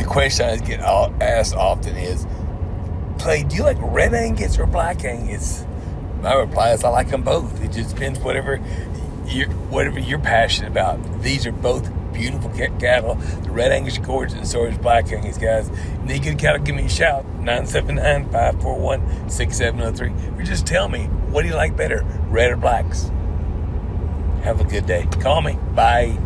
the question I get asked often is, Clay, do you like red Angus or black Angus? My reply is I like them both. It just depends whatever you're passionate about. These are both beautiful cattle. The red Angus is gorgeous, and so is black Angus, guys. Need good cattle, give me a shout. 979-541-6703. Or just tell me, what do you like better, red or blacks? Have a good day. Call me. Bye.